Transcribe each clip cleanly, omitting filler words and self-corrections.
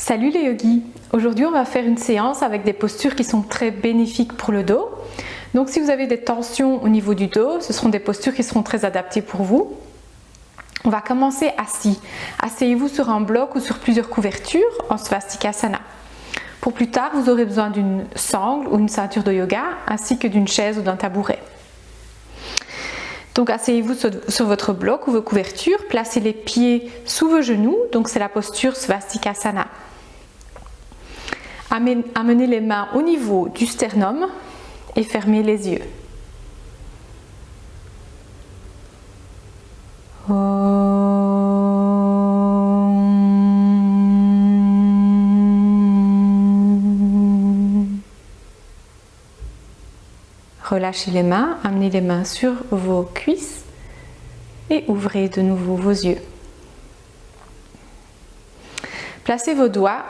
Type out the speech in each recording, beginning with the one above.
Salut les yogis! Aujourd'hui on va faire une séance avec des postures qui sont très bénéfiques pour le dos. Donc si vous avez des tensions au niveau du dos, ce seront des postures qui seront très adaptées pour vous. On va commencer assis. Asseyez-vous sur un bloc ou sur plusieurs couvertures en Svastikasana. Pour plus tard, vous aurez besoin d'une sangle ou une ceinture de yoga ainsi que d'une chaise ou d'un tabouret. Donc asseyez-vous sur votre bloc ou vos couvertures, placez les pieds sous vos genoux, donc c'est la posture Svastikasana. Amenez les mains au niveau du sternum et fermez les yeux. Relâchez les mains, amenez les mains sur vos cuisses et ouvrez de nouveau vos yeux. Placez vos doigts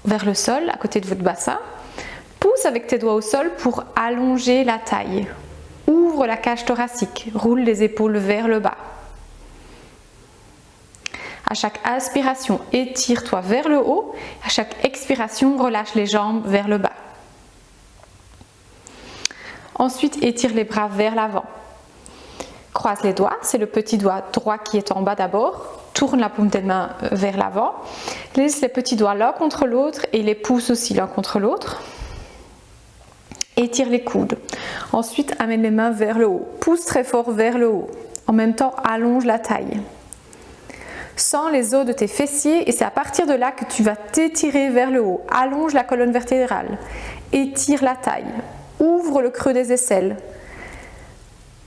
vers le sol, à côté de votre bassin. Pousse avec tes doigts au sol pour allonger la taille. Ouvre la cage thoracique, roule les épaules vers le bas. À chaque inspiration, étire-toi vers le haut. À chaque expiration, relâche les jambes vers le bas. Ensuite, étire les bras vers l'avant. Croise les doigts, c'est le petit doigt droit qui est en bas d'abord. Tourne la paume des mains vers l'avant. Laisse les petits doigts l'un contre l'autre et les pouces aussi l'un contre l'autre. Étire les coudes. Ensuite, amène les mains vers le haut. Pousse très fort vers le haut. En même temps, allonge la taille. Sens les os de tes fessiers et c'est à partir de là que tu vas t'étirer vers le haut. Allonge la colonne vertébrale. Étire la taille. Ouvre le creux des aisselles.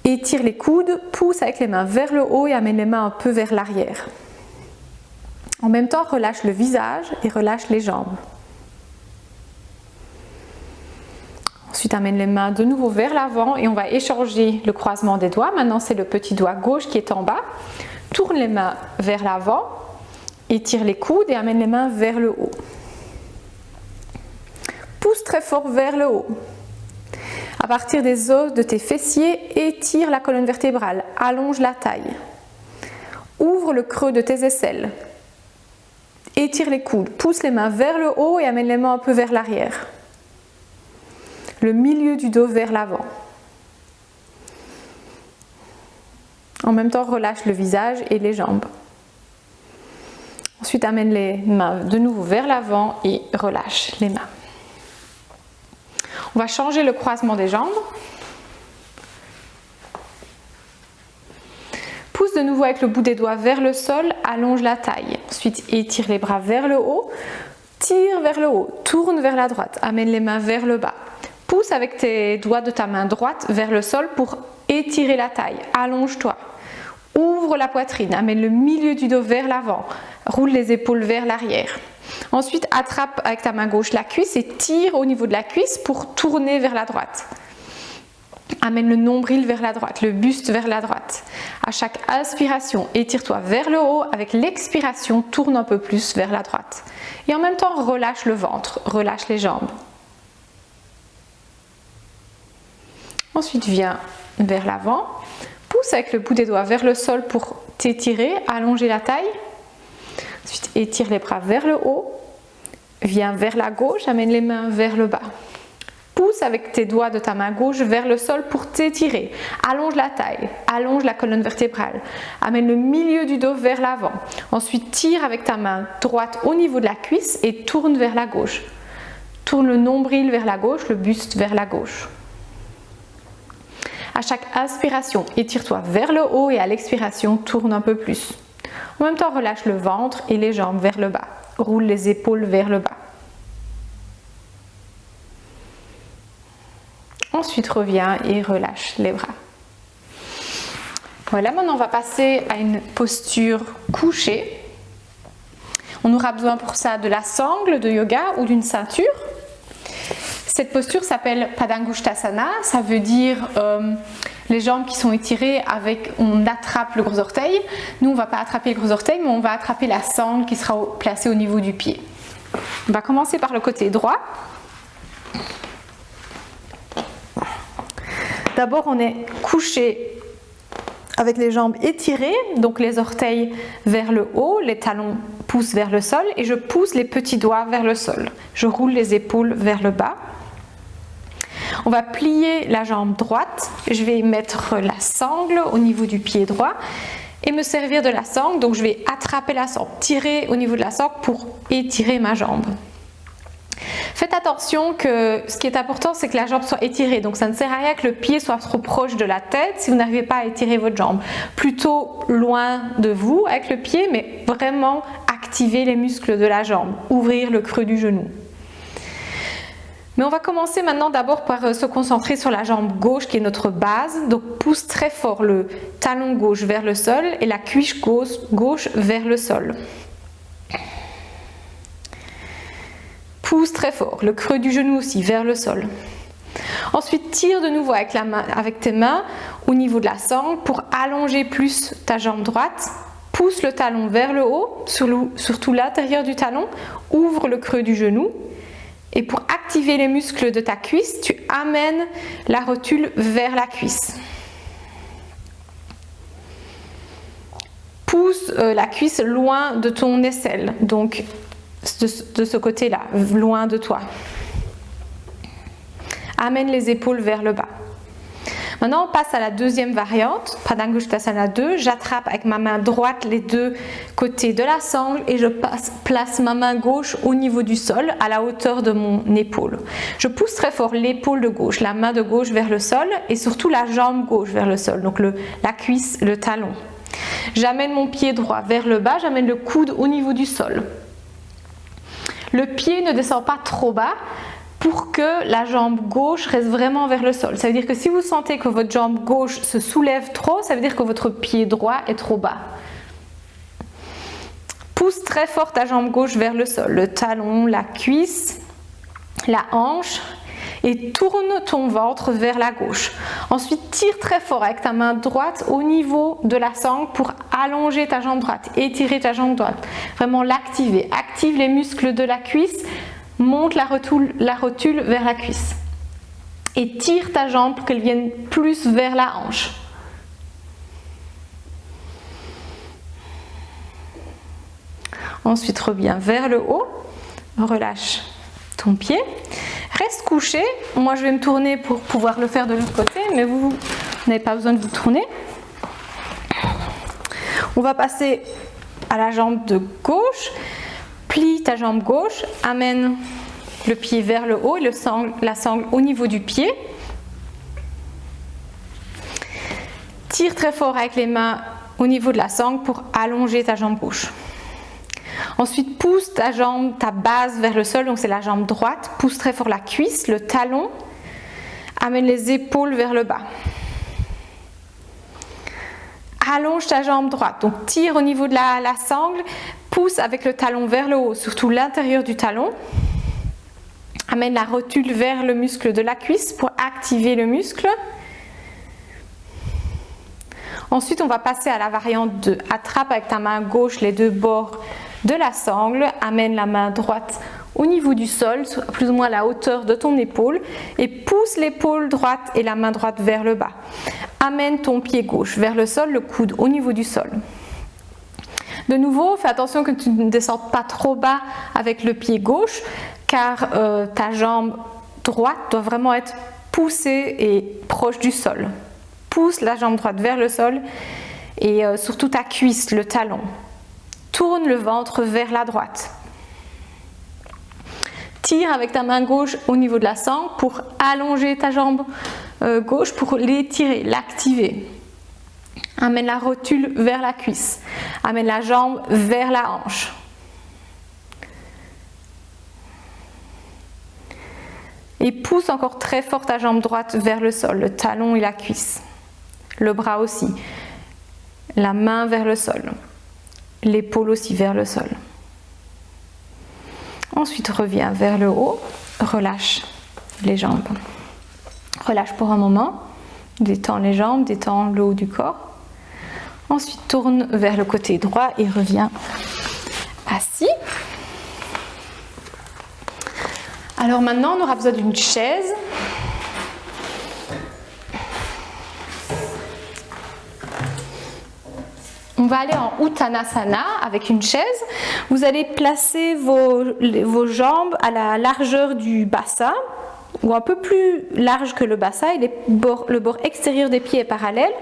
Étire les coudes, pousse avec les mains vers le haut et amène les mains un peu vers l'arrière. En même temps, relâche le visage et relâche les jambes. Ensuite, amène les mains de nouveau vers l'avant et on va échanger le croisement des doigts. Maintenant, c'est le petit doigt gauche qui est en bas. Tourne les mains vers l'avant, étire les coudes et amène les mains vers le haut. Pousse très fort vers le haut. À partir des os de tes fessiers, étire la colonne vertébrale, allonge la taille. Ouvre le creux de tes aisselles. Étire les coudes, pousse les mains vers le haut et amène les mains un peu vers l'arrière. Le milieu du dos vers l'avant. En même temps, relâche le visage et les jambes. Ensuite, amène les mains de nouveau vers l'avant et relâche les mains. On va changer le croisement des jambes. Pousse de nouveau avec le bout des doigts vers le sol, allonge la taille. Ensuite, étire les bras vers le haut, tire vers le haut, tourne vers la droite, amène les mains vers le bas. Pousse avec tes doigts de ta main droite vers le sol pour étirer la taille. Allonge-toi. Ouvre la poitrine, amène le milieu du dos vers l'avant. Roule les épaules vers l'arrière. Ensuite, attrape avec ta main gauche la cuisse et tire au niveau de la cuisse pour tourner vers la droite. Amène le nombril vers la droite, le buste vers la droite. À chaque inspiration, étire-toi vers le haut. Avec l'expiration, tourne un peu plus vers la droite. Et en même temps, relâche le ventre, relâche les jambes. Ensuite, viens vers l'avant. Pousse avec le bout des doigts vers le sol pour t'étirer, allonger la taille. Ensuite, étire les bras vers le haut. Viens vers la gauche, amène les mains vers le bas. Pousse avec tes doigts de ta main gauche vers le sol pour t'étirer. Allonge la taille, allonge la colonne vertébrale. Amène le milieu du dos vers l'avant. Ensuite, tire avec ta main droite au niveau de la cuisse et tourne vers la gauche. Tourne le nombril vers la gauche, le buste vers la gauche. À chaque inspiration, étire-toi vers le haut et à l'expiration, tourne un peu plus. En même temps, relâche le ventre et les jambes vers le bas. Roule les épaules vers le bas. Ensuite, reviens et relâche les bras. Voilà, maintenant on va passer à une posture couchée. On aura besoin pour ça de la sangle de yoga ou d'une ceinture. Cette posture s'appelle Padangusthasana, ça veut dire les jambes qui sont étirées avec, on attrape le gros orteil. Nous on ne va pas attraper le gros orteil, mais on va attraper la sangle qui sera placée au niveau du pied. On va commencer par le côté droit. D'abord on est couché avec les jambes étirées, donc les orteils vers le haut, les talons poussent vers le sol et je pousse les petits doigts vers le sol. Je roule les épaules vers le bas. On va plier la jambe droite, je vais mettre la sangle au niveau du pied droit et me servir de la sangle, donc je vais attraper la sangle, tirer au niveau de la sangle pour étirer ma jambe. Faites attention que ce qui est important, c'est que la jambe soit étirée. Donc ça ne sert à rien que le pied soit trop proche de la tête si vous n'arrivez pas à étirer votre jambe. Plutôt loin de vous avec le pied, mais vraiment activer les muscles de la jambe. Ouvrir le creux du genou. Mais on va commencer maintenant d'abord par se concentrer sur la jambe gauche qui est notre base. Donc pousse très fort le talon gauche vers le sol et la cuisse gauche vers le sol. Pousse très fort, le creux du genou aussi vers le sol. Ensuite, tire de nouveau avec tes mains au niveau de la sangle pour allonger plus ta jambe droite. Pousse le talon vers le haut, surtout l'intérieur du talon. Ouvre le creux du genou. Et pour activer les muscles de ta cuisse, tu amènes la rotule vers la cuisse. Pousse la cuisse loin de ton aisselle. Donc, de ce côté-là, loin de toi. Amène les épaules vers le bas. Maintenant, on passe à la deuxième variante, Padangusthasana 2. J'attrape avec ma main droite les deux côtés de la sangle et je place ma main gauche au niveau du sol, à la hauteur de mon épaule. Je pousse très fort l'épaule de gauche, la main de gauche vers le sol et surtout la jambe gauche vers le sol, donc la cuisse, le talon. J'amène mon pied droit vers le bas, j'amène le coude au niveau du sol. Le pied ne descend pas trop bas pour que la jambe gauche reste vraiment vers le sol. Ça veut dire que si vous sentez que votre jambe gauche se soulève trop, ça veut dire que votre pied droit est trop bas. Pousse très fort ta jambe gauche vers le sol, le talon, la cuisse, la hanche et tourne ton ventre vers la gauche. Ensuite, tire très fort avec ta main droite au niveau de la sangle pour allonger ta jambe droite, étirer ta jambe droite, vraiment l'activer. Active les muscles de la cuisse, monte la rotule vers la cuisse et tire ta jambe pour qu'elle vienne plus vers la hanche. Ensuite, reviens vers le haut, relâche ton pied. Reste couché, moi je vais me tourner pour pouvoir le faire de l'autre côté, mais vous n'avez pas besoin de vous tourner. On va passer à la jambe de gauche, plie ta jambe gauche, amène le pied vers le haut et la sangle au niveau du pied. Tire très fort avec les mains au niveau de la sangle pour allonger ta jambe gauche. Ensuite, pousse ta jambe, ta base vers le sol, donc c'est la jambe droite. Pousse très fort la cuisse, le talon. Amène les épaules vers le bas. Allonge ta jambe droite, donc tire au niveau de la sangle. Pousse avec le talon vers le haut, surtout l'intérieur du talon. Amène la rotule vers le muscle de la cuisse pour activer le muscle. Ensuite, on va passer à la variante de attrape avec ta main gauche les deux bords de la sangle, amène la main droite au niveau du sol, plus ou moins à la hauteur de ton épaule et pousse l'épaule droite et la main droite vers le bas. Amène ton pied gauche vers le sol, le coude au niveau du sol. De nouveau, fais attention que tu ne descendes pas trop bas avec le pied gauche car ta jambe droite doit vraiment être poussée et proche du sol. Pousse la jambe droite vers le sol et surtout ta cuisse, le talon. Tourne le ventre vers la droite. Tire avec ta main gauche au niveau de la sangle pour allonger ta jambe gauche, pour l'étirer, l'activer. Amène la rotule vers la cuisse. Amène la jambe vers la hanche. Et pousse encore très fort ta jambe droite vers le sol, le talon et la cuisse. Le bras aussi. La main vers le sol. L'épaule aussi vers le sol. Ensuite, reviens vers le haut, relâche les jambes. Relâche pour un moment, détends les jambes, détends le haut du corps. Ensuite, tourne vers le côté droit et reviens assis. Alors maintenant, on aura besoin d'une chaise. On va aller en Uttanasana avec une chaise. Vous allez placer vos jambes à la largeur du bassin, ou un peu plus large que le bassin, et le bord extérieur des pieds est parallèle,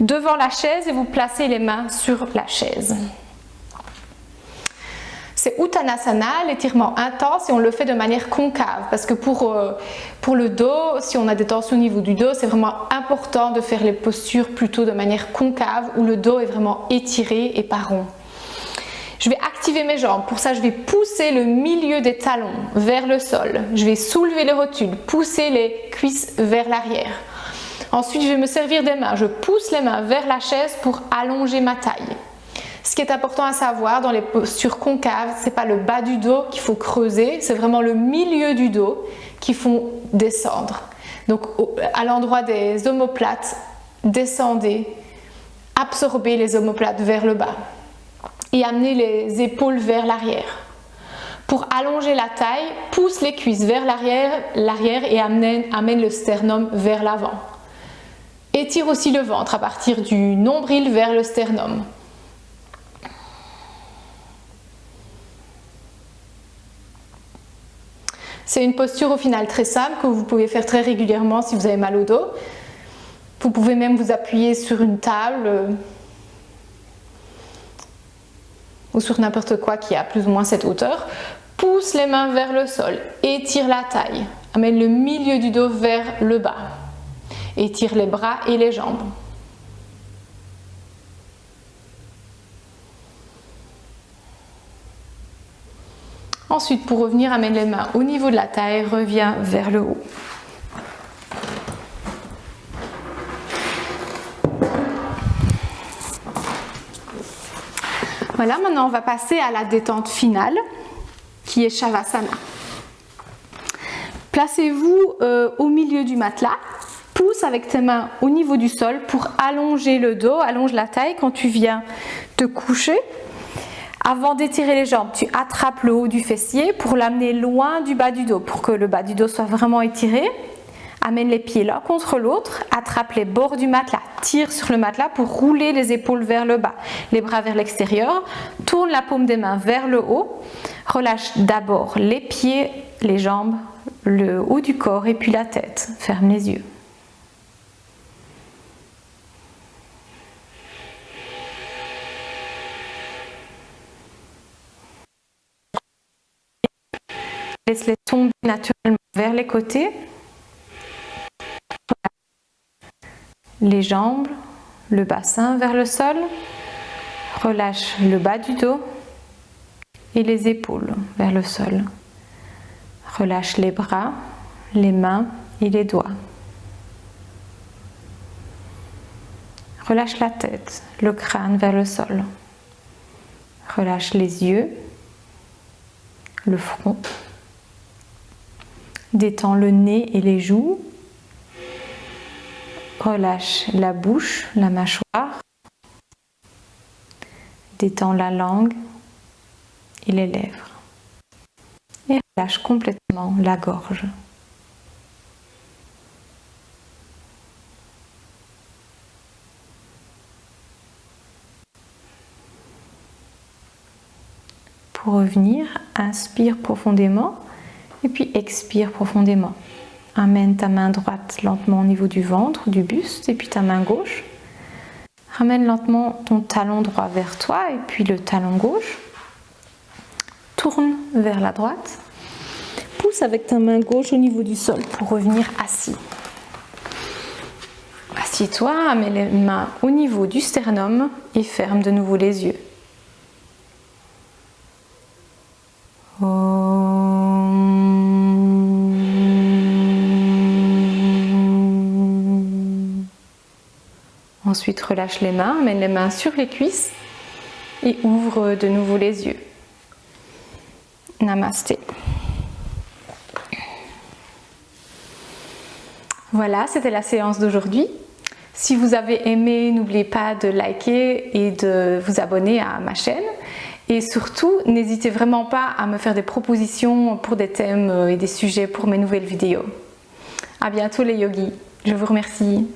devant la chaise, et vous placez les mains sur la chaise. C'est Uttanasana, l'étirement intense, et on le fait de manière concave parce que pour le dos, si on a des tensions au niveau du dos, c'est vraiment important de faire les postures plutôt de manière concave où le dos est vraiment étiré et pas rond. Je vais activer mes jambes. Pour ça, je vais pousser le milieu des talons vers le sol. Je vais soulever les rotules, pousser les cuisses vers l'arrière. Ensuite, je vais me servir des mains. Je pousse les mains vers la chaise pour allonger ma taille. Ce qui est important à savoir dans les postures concaves, ce n'est pas le bas du dos qu'il faut creuser, c'est vraiment le milieu du dos qu'il faut descendre. Donc à l'endroit des omoplates, descendez, absorbez les omoplates vers le bas et amenez les épaules vers l'arrière. Pour allonger la taille, pousse les cuisses vers l'arrière et amène le sternum vers l'avant. Étire aussi le ventre à partir du nombril vers le sternum. C'est une posture au final très simple que vous pouvez faire très régulièrement si vous avez mal au dos. Vous pouvez même vous appuyer sur une table ou sur n'importe quoi qui a plus ou moins cette hauteur. Pousse les mains vers le sol, étire la taille, amène le milieu du dos vers le bas. Étire les bras et les jambes. Ensuite, pour revenir, amène les mains au niveau de la taille, reviens vers le haut. Voilà, maintenant on va passer à la détente finale, qui est Shavasana. Placez-vous au milieu du matelas, pousse avec tes mains au niveau du sol pour allonger le dos, allonge la taille quand tu viens te coucher. Avant d'étirer les jambes, tu attrapes le haut du fessier pour l'amener loin du bas du dos, pour que le bas du dos soit vraiment étiré. Amène les pieds l'un contre l'autre, attrape les bords du matelas, tire sur le matelas pour rouler les épaules vers le bas, les bras vers l'extérieur, tourne la paume des mains vers le haut, relâche d'abord les pieds, les jambes, le haut du corps et puis la tête. Ferme les yeux. Laisse-les tomber naturellement vers les côtés. Les jambes, le bassin vers le sol. Relâche le bas du dos et les épaules vers le sol. Relâche les bras, les mains et les doigts. Relâche la tête, le crâne vers le sol. Relâche les yeux, le front. Détends le nez et les joues. Relâche la bouche, la mâchoire. Détends la langue et les lèvres. Et relâche complètement la gorge. Pour revenir, inspire profondément. Et puis expire profondément. Amène ta main droite lentement au niveau du ventre, du buste, et puis ta main gauche. Ramène lentement ton talon droit vers toi, et puis le talon gauche. Tourne vers la droite. Pousse avec ta main gauche au niveau du sol pour revenir assis. Assieds-toi, amène les mains au niveau du sternum et ferme de nouveau les yeux. Ensuite, relâche les mains, amène les mains sur les cuisses et ouvre de nouveau les yeux. Namasté. Voilà, c'était la séance d'aujourd'hui. Si vous avez aimé, n'oubliez pas de liker et de vous abonner à ma chaîne. Et surtout, n'hésitez vraiment pas à me faire des propositions pour des thèmes et des sujets pour mes nouvelles vidéos. À bientôt les yogis. Je vous remercie.